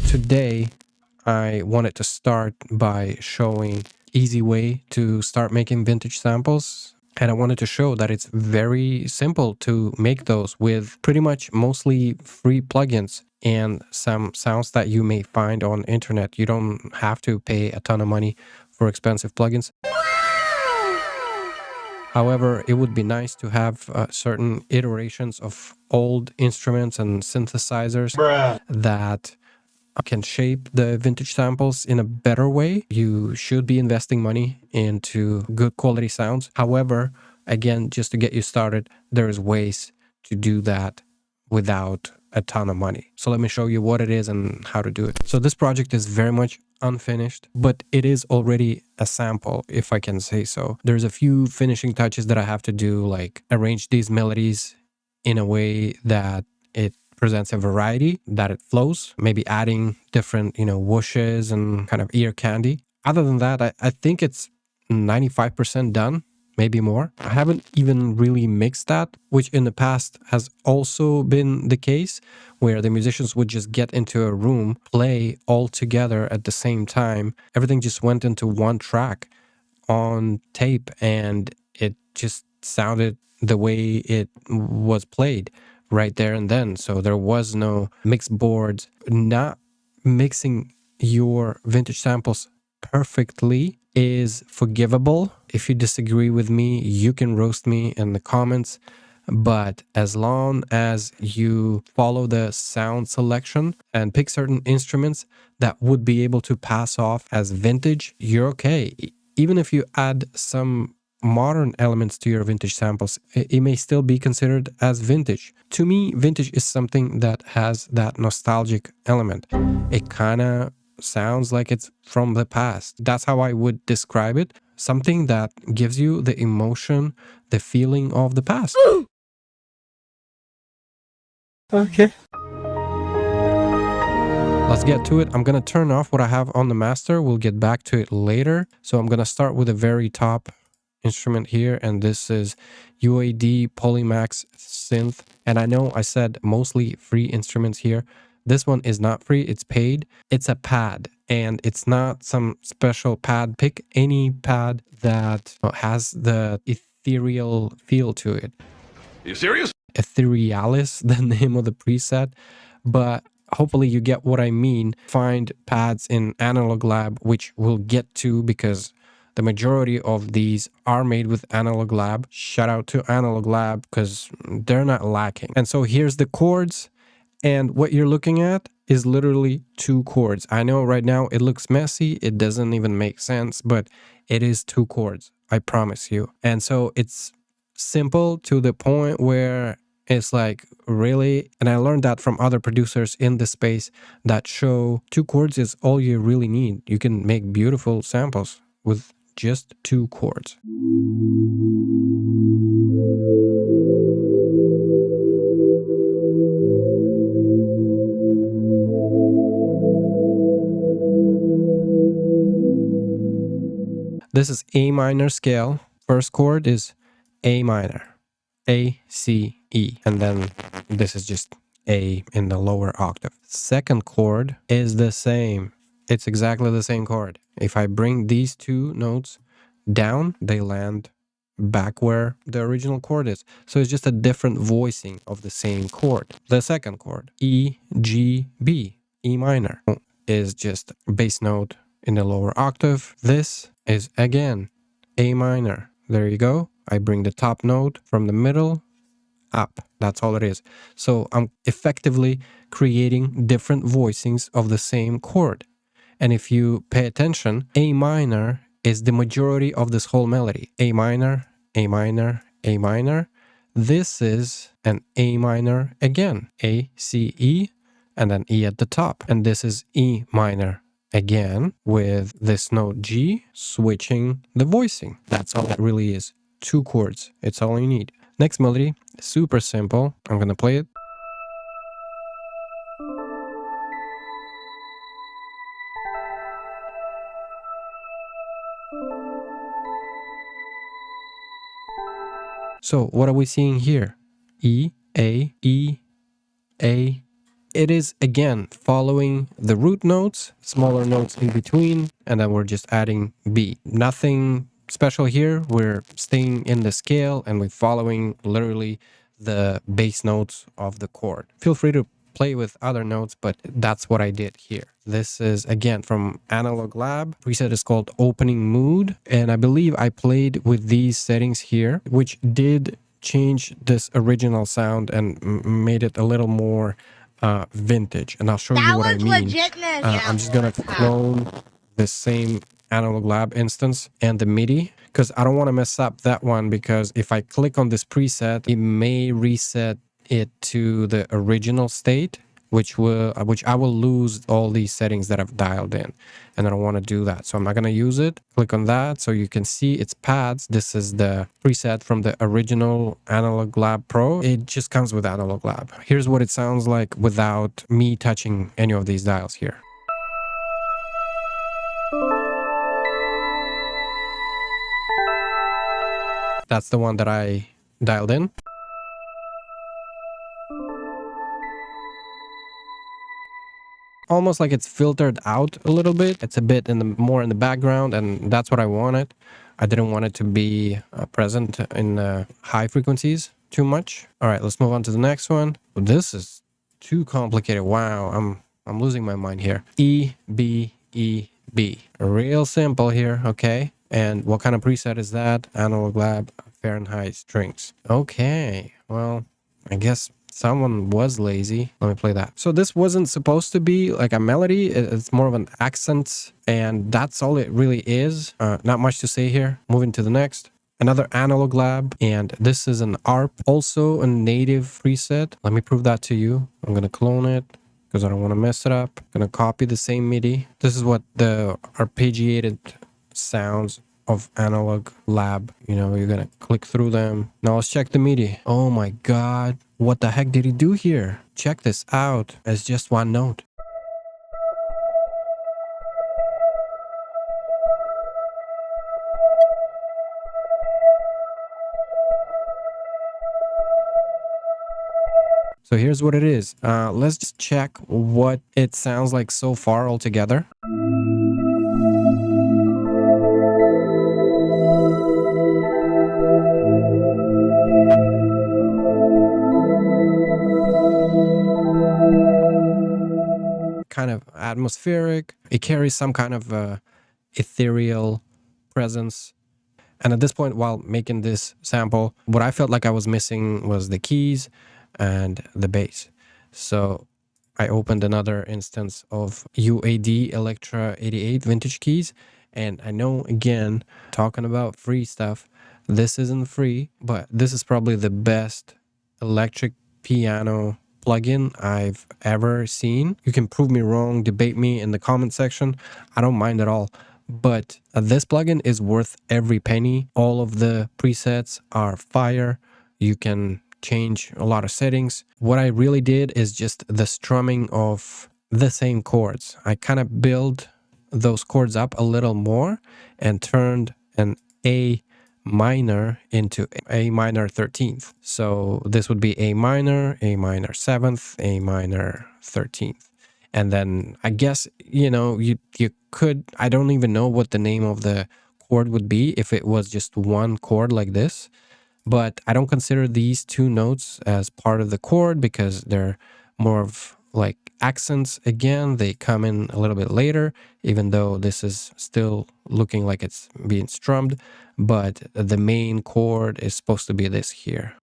Today, I wanted to start by showing easy way to start making vintage samples. And I wanted to show that it's very simple to make those with pretty much mostly free plugins and some sounds that you may find on internet. You don't have to pay a ton of money for expensive plugins. However, it would be nice to have certain iterations of old instruments and synthesizers that can shape the vintage samples in a better way. You should be investing money into good quality sounds. However, again, just to get you started, there's ways to do that without a ton of money. So let me show you what it is and how to do it. So this project is very much unfinished, but it is already a sample, if I can say so. There's a few finishing touches that I have to do, like arrange these melodies in a way that it presents a variety, that it flows, maybe adding different, whooshes and kind of ear candy. Other than that, I think it's 95% done, maybe more. I haven't even really mixed that, which in the past has also been the case, where the musicians would just get into a room, play all together at the same time. Everything just went into one track on tape, and it just sounded the way it was played right there and then. So there was no mix boards. Not mixing your vintage samples perfectly is forgivable. If you disagree with me, you can roast me in the comments. But as long as you follow the sound selection and pick certain instruments that would be able to pass off as vintage, you're okay. Even if you add some modern elements to your vintage samples, it may still be considered as vintage. To me, vintage is something that has that nostalgic element. It kind of sounds like it's from the past. That's how I would describe it. Something that gives you the emotion, the feeling of the past. Okay. Let's get to it. I'm going to turn off what I have on the master. We'll get back to it later. So I'm going to start with the very top instrument here, and this is UAD Polymax synth. And I know I said mostly free instruments here. This one is not free, it's paid. It's a pad, and it's not some special pad. Pick any pad that has the ethereal feel to it. Are you serious? Etherealis, the name of the preset, but hopefully you get what I mean. Find pads in Analog Lab, which we'll get to because the majority of these are made with Analog Lab. Shout out to Analog Lab because they're not lacking. And so here's the chords, and what you're looking at is literally two chords. I know right now it looks messy, it doesn't even make sense, but it is two chords, I promise you. And so it's simple to the point where it's like, really? And I learned that from other producers in the space that show two chords is all you really need. You can make beautiful samples with just two chords. This is A minor scale. First chord is A minor, A, C, E. And then this is just A in the lower octave. Second chord is the same. It's exactly the same chord. If I bring these two notes down, they land back where the original chord is. So it's just a different voicing of the same chord. The second chord, E, G, B, E minor, is just bass note in the lower octave. This is again A minor. There you go. I bring the top note from the middle up. That's all it is. So I'm effectively creating different voicings of the same chord. And if you pay attention, A minor is the majority of this whole melody. A minor, A minor, A minor. This is an A minor again. A, C, E, and then E at the top. And this is E minor again with this note G switching the voicing. That's all it really is. Two chords. It's all you need. Next melody, super simple. I'm going to play it. So what are we seeing here? E, A, E, A, it is again following the root notes, smaller notes in between, and then we're just adding B. Nothing special here. We're staying in the scale and we're following literally the bass notes of the chord. Feel free to play with other notes, but that's what I did here. This is again from Analog Lab. Preset is called Opening Mood, and I believe I played with these settings here, which did change this original sound and made it a little more vintage. And I'll show you what I mean. I'm just gonna clone the same Analog Lab instance and the MIDI, because I don't want to mess up that one, because if I click on this preset, it may reset it to the original state, which I will lose all these settings that I've dialed in, and I don't want to do that, so I'm not going to use it. Click on that so you can see its pads. This is the preset from the original Analog Lab Pro. It just comes with Analog Lab. Here's what it sounds like without me touching any of these dials here. That's the one that I dialed in. Almost like it's filtered out a little bit. It's a bit more in the background, and that's what I wanted. I didn't want it to be present in high frequencies too much. All right, let's move on to the next one. This is too complicated. Wow, I'm losing my mind here. E, B, E, B. Real simple here, okay? And what kind of preset is that? Analog Lab Fahrenheit strings. Okay, well, I guess someone was lazy. Let me play that. So this wasn't supposed to be like a melody. It's more of an accent, and that's all it really is. Not much to say here. Moving to the next. Another Analog Lab, and this is an ARP, also a native preset. Let me prove that to you. I'm gonna clone it because I don't want to mess it up. I'm gonna copy the same MIDI. This is what the arpeggiated sounds of Analog Lab. You know, you're gonna click through them. Now let's check the MIDI. Oh my god, what the heck did he do here? Check this out. It's just one note. So here's what it is. Let's just check what it sounds like so far altogether. Kind of atmospheric. It carries some kind of ethereal presence. And at this point, while making this sample, what I felt like I was missing was the keys and the bass. So I opened another instance of UAD Electra 88 vintage keys. And I know, again, talking about free stuff, this isn't free, but this is probably the best electric piano plugin I've ever seen. You can prove me wrong, debate me in the comment section. I don't mind at all. But this plugin is worth every penny. All of the presets are fire. You can change a lot of settings. What I really did is just the strumming of the same chords. I kind of built those chords up a little more and turned an A minor into A minor 13th. So this would be A minor 7th, A minor 13th. And then I guess, you know, you could, I don't even know what the name of the chord would be if it was just one chord like this. But I don't consider these two notes as part of the chord because they're more of like accents. Again, they come in a little bit later, even though this is still looking like it's being strummed. But the main chord is supposed to be this here.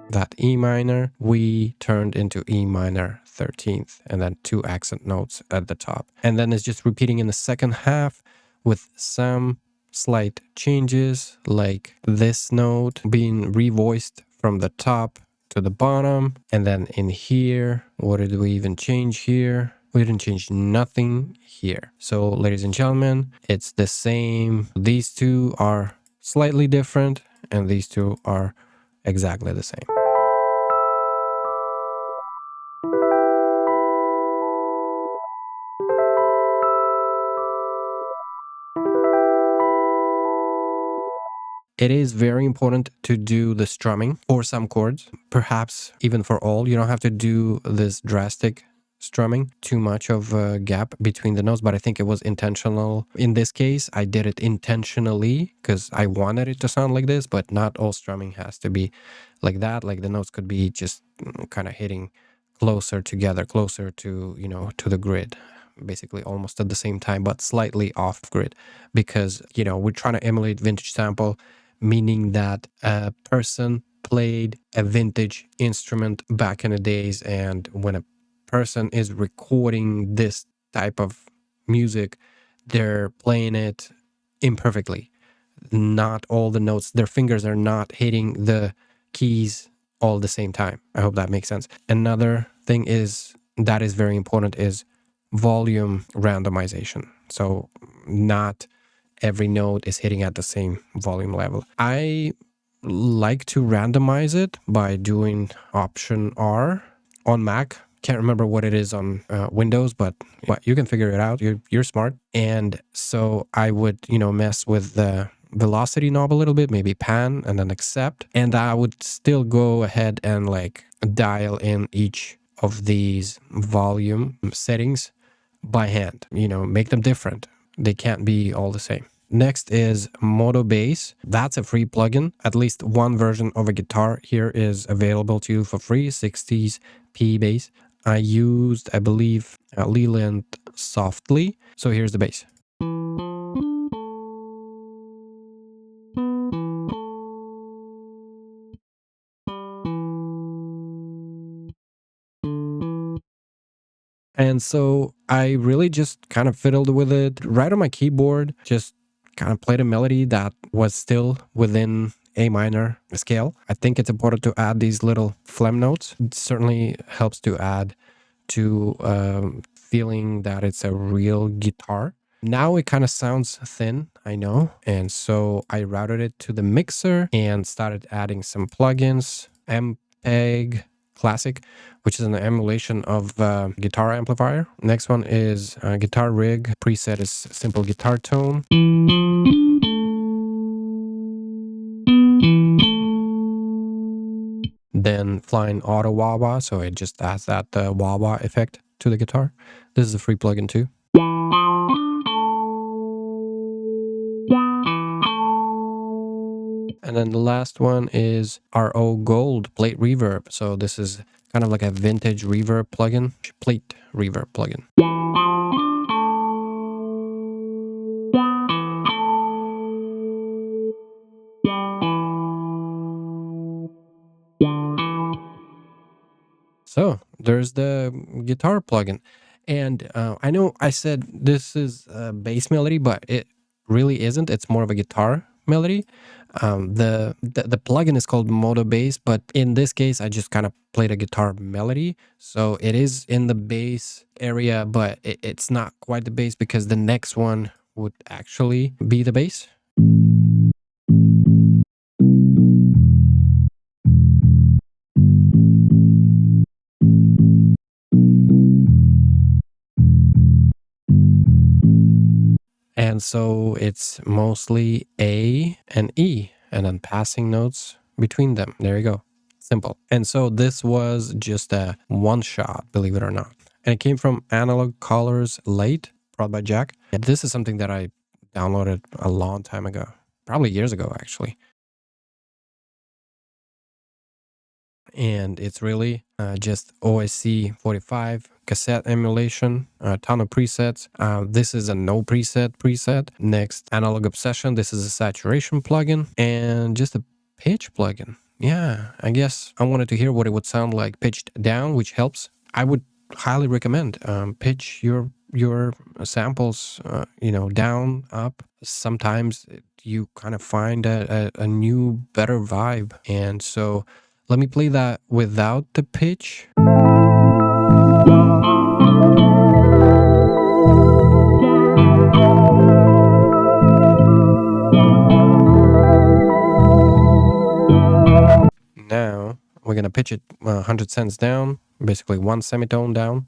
That E minor, we turned into E minor 13th, and then two accent notes at the top. And then it's just repeating in the second half with some slight changes, like this note being revoiced from the top to the bottom. And then in here, what did we even change here? We didn't change nothing here. So ladies and gentlemen, it's the same. These two are slightly different, and these two are exactly the same. It is very important to do the strumming for some chords, perhaps even for all. You don't have to do this drastic strumming, too much of a gap between the notes, but I think it was intentional. In this case, I did it intentionally because I wanted it to sound like this, but not all strumming has to be like that. Like the notes could be just kind of hitting closer together, closer to, to the grid, basically almost at the same time, but slightly off grid, because, we're trying to emulate vintage sample, meaning that a person played a vintage instrument back in the days, and when a person is recording this type of music, they're playing it imperfectly. Not all the notes, their fingers are not hitting the keys all the same time. I hope that makes sense. Another thing is that is very important is volume randomization. So not every note is hitting at the same volume level. I like to randomize it by doing Option R on Mac. Can't remember what it is on Windows, but you can figure it out. You're smart. And so I would, mess with the velocity knob a little bit, maybe pan and then accept. And I would still go ahead and like dial in each of these volume settings by hand, make them different. They can't be all the same. Next is Modo Bass. That's a free plugin. At least one version of a guitar here is available to you for free, 60s P bass. I used, I believe, Leland Softly. So here's the bass. And so I really just kind of fiddled with it right on my keyboard, just kind of played a melody that was still within A minor scale. I think it's important to add these little phlegm notes. It certainly helps to add to feeling that it's a real guitar. Now it kind of sounds thin, I know. And so I routed it to the mixer and started adding some plugins, MPEG Classic, which is an emulation of guitar amplifier. Next one is Guitar Rig. Preset is simple guitar tone. Then Flying Auto Wah-Wah, so it just adds that wah-wah effect to the guitar. This is a free plugin too. And then the last one is RO Gold Plate Reverb. So this is kind of like a vintage reverb plugin, plate reverb plugin. So there's the guitar plugin. And I know I said this is a bass melody, but it really isn't. It's more of a guitar melody. The plugin is called Modo Bass, but in this case, I just kind of played a guitar melody. So it is in the bass area, but it's not quite the bass because the next one would actually be the bass. And so it's mostly A and E, and then passing notes between them. There you go. Simple. And so this was just a one shot, believe it or not. And it came from Analog Colors Late, brought by Jack. And this is something that I downloaded a long time ago, probably years ago, actually. And it's really just OSC 45 cassette emulation, a ton of presets. This is a no preset. Next, Analog Obsession. This is a saturation plugin and just a pitch plugin. Yeah, I guess I wanted to hear what it would sound like pitched down, which helps. I would highly recommend pitch your samples, down, up. Sometimes you kind of find a new, better vibe. And so let me play that without the pitch. Now we're gonna pitch it 100 cents down, basically one semitone down.